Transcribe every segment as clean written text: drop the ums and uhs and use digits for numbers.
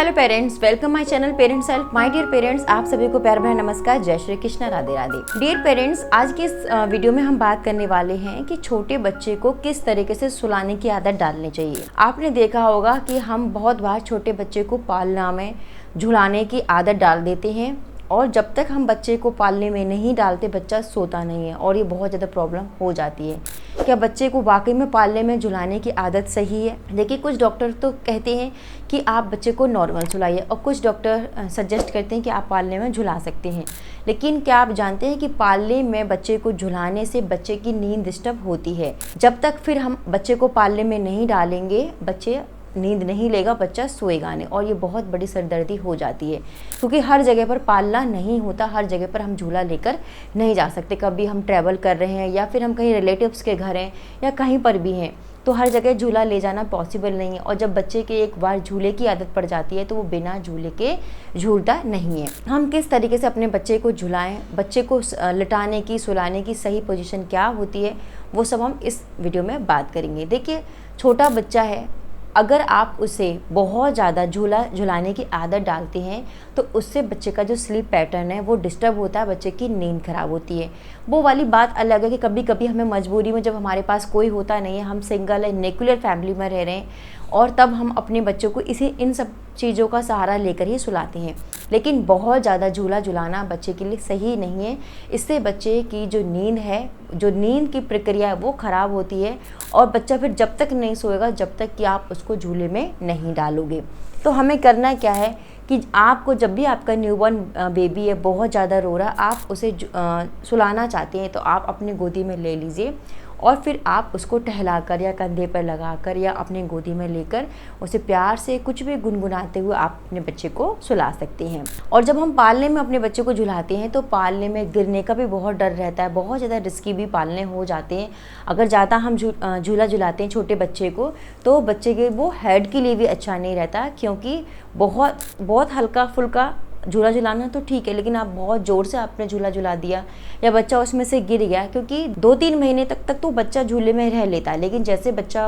Hello parents, welcome my channel parents help. My dear parents, आप सभी को प्यार भरा नमस्कार, जय श्री कृष्ण, राधे राधे। डियर पेरेंट्स, आज के इस वीडियो में हम बात करने वाले हैं कि छोटे बच्चे को किस तरीके से सुलाने की आदत डालनी चाहिए। आपने देखा होगा कि हम बहुत बार छोटे बच्चे को पालना में झुलाने की आदत डाल देते हैं और जब तक हम बच्चे को पालने में नहीं डालते बच्चा सोता नहीं है और ये बहुत ज़्यादा प्रॉब्लम हो जाती है। क्या बच्चे को वाकई में पालने में झुलाने की आदत सही है? देखिए, कुछ डॉक्टर तो कहते हैं कि आप बच्चे को नॉर्मल झुलाइए और कुछ डॉक्टर सजेस्ट करते हैं कि आप पालने में झुला सकते हैं। लेकिन क्या आप जानते हैं कि पालने में बच्चे को झुलाने से बच्चे की नींद डिस्टर्ब होती है। जब तक फिर हम बच्चे को पालने में नहीं डालेंगे बच्चे नींद नहीं लेगा, बच्चा सोएगा नहीं और ये बहुत बड़ी सरदर्दी हो जाती है क्योंकि हर जगह पर पालना नहीं होता, हर जगह पर हम झूला लेकर नहीं जा सकते। कभी हम ट्रैवल कर रहे हैं या फिर हम कहीं रिलेटिव्स के घर हैं या कहीं पर भी हैं तो हर जगह झूला ले जाना पॉसिबल नहीं है और जब बच्चे के एक बार झूले की आदत पड़ जाती है तो वो बिना झूले के झूलता नहीं है। हम किस तरीके से अपने बच्चे को झुलाएं, बच्चे को लिटाने की सुलाने की सही पोजीशन क्या होती है, वो सब हम इस वीडियो में बात करेंगे। देखिए, छोटा बच्चा है, अगर आप उसे बहुत ज़्यादा झुलाने की आदत डालते हैं तो उससे बच्चे का जो स्लीप पैटर्न है वो डिस्टर्ब होता है, बच्चे की नींद खराब होती है। वो वाली बात अलग है कि कभी कभी हमें मजबूरी में, जब हमारे पास कोई होता नहीं है, हम सिंगल है, न्यूक्लियर फैमिली में रह रहे हैं और तब हम अपने बच्चों को इन सब चीज़ों का सहारा लेकर ही सुलाते हैं। लेकिन बहुत ज़्यादा झुलाना बच्चे के लिए सही नहीं है। इससे बच्चे की जो नींद है, जो नींद की प्रक्रिया है वो ख़राब होती है और बच्चा फिर जब तक नहीं सोएगा जब तक कि आप उसको झूले में नहीं डालोगे। तो हमें करना क्या है कि आपको जब भी आपका न्यूबॉर्न बेबी है, बहुत ज़्यादा रो रहा, आप उसे सुलाना चाहते हैं तो आप अपनी गोदी में ले लीजिए और फिर आप उसको टहलाकर या कंधे पर लगाकर या अपने गोदी में लेकर उसे प्यार से कुछ भी गुनगुनाते हुए आप अपने बच्चे को सुला सकते हैं। और जब हम पालने में अपने बच्चे को झुलाते हैं तो पालने में गिरने का भी बहुत डर रहता है, बहुत ज़्यादा रिस्की भी पालने हो जाते हैं। अगर ज़्यादा हम झूला झुलाते हैं छोटे बच्चे को तो बच्चे के वो हेड के लिए भी अच्छा नहीं रहता, क्योंकि बहुत हल्का फुल्का झूला झुलाना तो ठीक है, लेकिन आप बहुत ज़ोर से आपने झूला झुला दिया या बच्चा उसमें से गिर गया, क्योंकि 2-3 महीने तक तो बच्चा झूले में रह लेता है, लेकिन जैसे बच्चा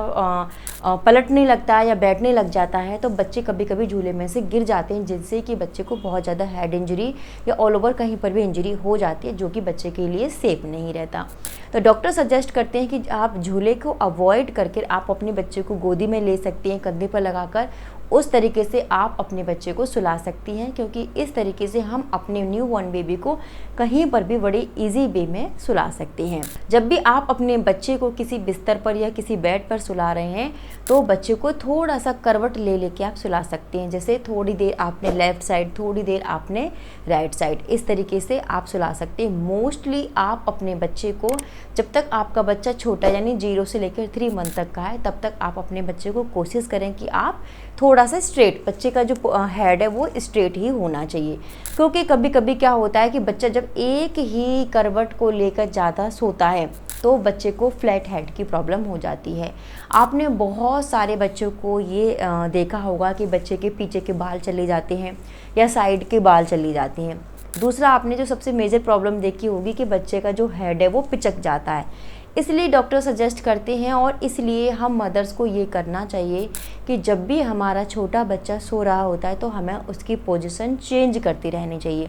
पलटने लगता है या बैठने लग जाता है तो बच्चे कभी कभी झूले में से गिर जाते हैं, जिससे कि बच्चे को बहुत ज़्यादा हेड इंजरी या ऑल ओवर कहीं पर भी इंजरी हो जाती है, जो कि बच्चे के लिए सेफ नहीं रहता। तो डॉक्टर सजेस्ट करते हैं कि आप झूले को अवॉइड करके आप अपने बच्चे को गोदी में ले सकती हैं, कंधे पर लगाकर उस तरीके से आप अपने बच्चे को सुला सकती हैं, क्योंकि इस तरीके से हम अपने न्यूबॉर्न बेबी को कहीं पर भी बड़े इजी वे में सुला सकते हैं। जब भी आप अपने बच्चे को किसी बिस्तर पर या किसी बेड पर सुला रहे हैं तो बच्चे को थोड़ा सा करवट ले लेके आप सुला सकते हैं, जैसे थोड़ी देर आपने लेफ़्ट साइड, थोड़ी देर आपने राइट साइड, इस तरीके से आप सुला सकते हैं। मोस्टली आप अपने बच्चे को, जब तक आपका बच्चा छोटा यानी 0 से लेकर 3 मंथ तक का है, तब तक आप अपने बच्चे को कोशिश करें कि आप थोड़ा सा स्ट्रेट, बच्चे का जो हेड है वो स्ट्रेट ही होना चाहिए, क्योंकि कभी कभी क्या होता है कि बच्चा जब एक ही करवट को लेकर ज़्यादा सोता है तो बच्चे को फ्लैट हेड की प्रॉब्लम हो जाती है। आपने बहुत सारे बच्चों को ये देखा होगा कि बच्चे के पीछे के बाल चले जाते हैं या साइड के बाल चली जाती हैं। दूसरा, आपने जो सबसे मेजर प्रॉब्लम देखी होगी कि बच्चे का जो हेड है वो पिचक जाता है। इसलिए डॉक्टर सजेस्ट करते हैं और इसलिए हम मदर्स को ये करना चाहिए कि जब भी हमारा छोटा बच्चा सो रहा होता है तो हमें उसकी पोजीशन चेंज करती रहनी चाहिए।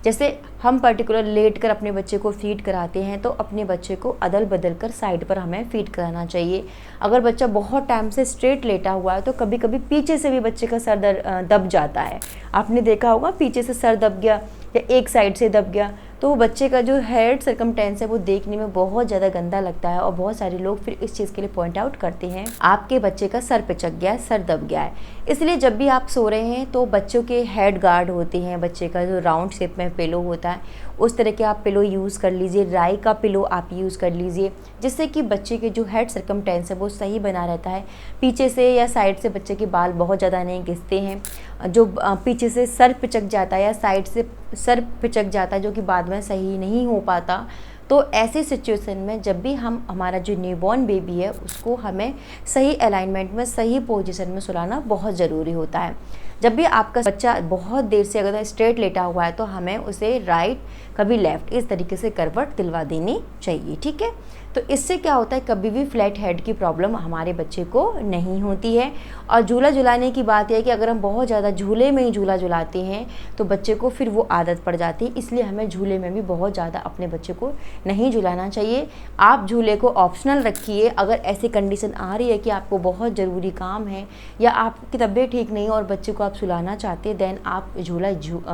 जैसे हम पर्टिकुलर लेट कर अपने बच्चे को फीड कराते हैं तो अपने बच्चे को अदल बदल कर साइड पर हमें फीड कराना चाहिए। अगर बच्चा बहुत टाइम से स्ट्रेट लेटा हुआ है तो कभी कभी पीछे से भी बच्चे का सर दब जाता है। आपने देखा होगा, पीछे से सर दब गया या एक साइड से दब गया तो बच्चे का जो हेड सर्कमटेंस है वो देखने में बहुत ज़्यादा गंदा लगता है और बहुत सारे लोग फिर इस चीज़ के लिए पॉइंट आउट करते हैं आपके बच्चे का सर पिचक गया है, सर दब गया है। इसलिए जब भी आप सो रहे हैं तो बच्चों के हेड गार्ड होते हैं, बच्चे का जो राउंड शेप में पिलो होता है उस तरह के आप पिलो यूज़ कर लीजिए, राई का पिलो आप यूज़ कर लीजिए, जिससे कि बच्चे के जो हेड सर्कमटेंस है वो सही बना रहता है। पीछे से या साइड से बच्चे के बाल बहुत ज़्यादा नहीं घिसते हैं। जो पीछे से सर पिचक जाता है या साइड से सर पिचक जाता है जो कि बाद में सही नहीं हो पाता, तो ऐसी सिचुएशन में जब भी हमारा जो न्यूबॉर्न बेबी है उसको हमें सही अलाइनमेंट में, सही पोजीशन में सुलाना बहुत ज़रूरी होता है। जब भी आपका बच्चा बहुत देर से अगर स्ट्रेट लेटा हुआ है तो हमें उसे राइट कभी लेफ़्ट इस तरीके से करवट दिलवा देनी चाहिए, ठीक है। तो इससे क्या होता है, कभी भी फ्लैट हेड की प्रॉब्लम हमारे बच्चे को नहीं होती है। और झूला झुलाने की बात है कि अगर हम बहुत ज़्यादा झूले में ही झूला झुलाते हैं तो बच्चे को फिर वो आदत पड़ जाती है, इसलिए हमें झूले में भी बहुत ज़्यादा अपने बच्चे को नहीं झुलाना चाहिए। आप झूले को ऑप्शनल रखिए। अगर ऐसी कंडीशन आ रही है कि आपको बहुत ज़रूरी काम है या आपकी तबीयत ठीक नहीं है और बच्चे को आप सुलाना चाहते हैं, देन आप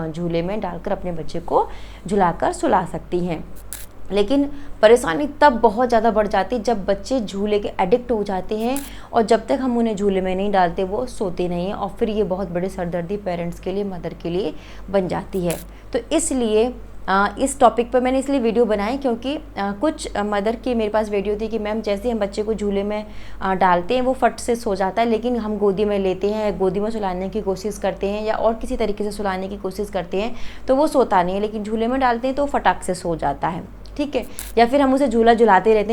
झूले में डालकर अपने बच्चे को झुलाकर सुला सकती हैं। लेकिन परेशानी तब बहुत ज़्यादा बढ़ जाती है जब बच्चे झूले के एडिक्ट हो जाते हैं और जब तक हम उन्हें झूले में नहीं डालते वो सोते नहीं हैं, और फिर ये बहुत बड़ी सरदर्दी पेरेंट्स के लिए, मदर के लिए बन जाती है। तो इसलिए इस टॉपिक पर मैंने इसलिए वीडियो बनाई क्योंकि कुछ मदर की मेरे पास वीडियो थी कि मैम जैसे हम बच्चे को झूले में डालते हैं वो फट से सो जाता है, लेकिन हम गोदी में लेते हैं, गोदी में सुलाने की कोशिश करते हैं या और किसी तरीके से सुलाने की कोशिश करते हैं तो वो सोता नहीं है, लेकिन झूले में डालते हैं तो फटाक से सो जाता है, ठीक है। या फिर हम उसे झूला झुलाते रहते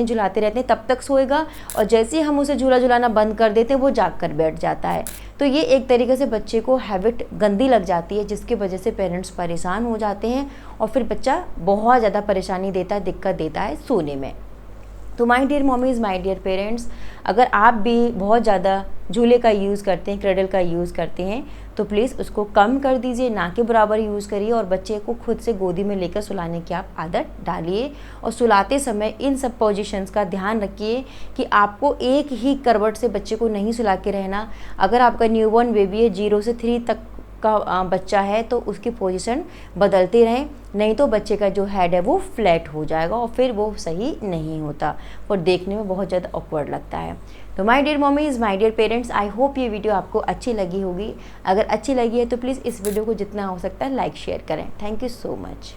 हैं तब तक सोएगा, और जैसे ही हम उसे झूला झुलाना बंद कर देते हैं वो जाग कर बैठ जाता है। तो ये एक तरीके से बच्चे को हैबिट गंदी लग जाती है, जिसकी वजह से पेरेंट्स परेशान हो जाते हैं और फिर बच्चा बहुत ज़्यादा परेशानी देता है, दिक्कत देता है सोने में। तो my dear mommies, my dear parents, अगर आप भी बहुत ज़्यादा झूले का यूज़ करते हैं, क्रेडल का यूज़ करते हैं, तो प्लीज़ उसको कम कर दीजिए, ना के बराबर यूज़ करिए, और बच्चे को खुद से गोदी में लेकर सुलाने की आप आदत डालिए। और सुलाते समय इन सब पोजीशंस का ध्यान रखिए कि आपको एक ही करवट से बच्चे को नहीं सुला के रहना। अगर आपका न्यूबॉर्न बेबी है, 0 से 3 तक का बच्चा है, तो उसकी पोजीशन बदलते रहें, नहीं तो बच्चे का जो हेड है वो फ्लैट हो जाएगा और फिर वो सही नहीं होता और देखने में बहुत ज़्यादा ऑकवर्ड लगता है। तो my dear mommies, my dear parents, I hope ये वीडियो आपको अच्छी लगी होगी। अगर अच्छी लगी है तो प्लीज़ इस वीडियो को जितना हो सकता है लाइक शेयर करें। Thank you so much.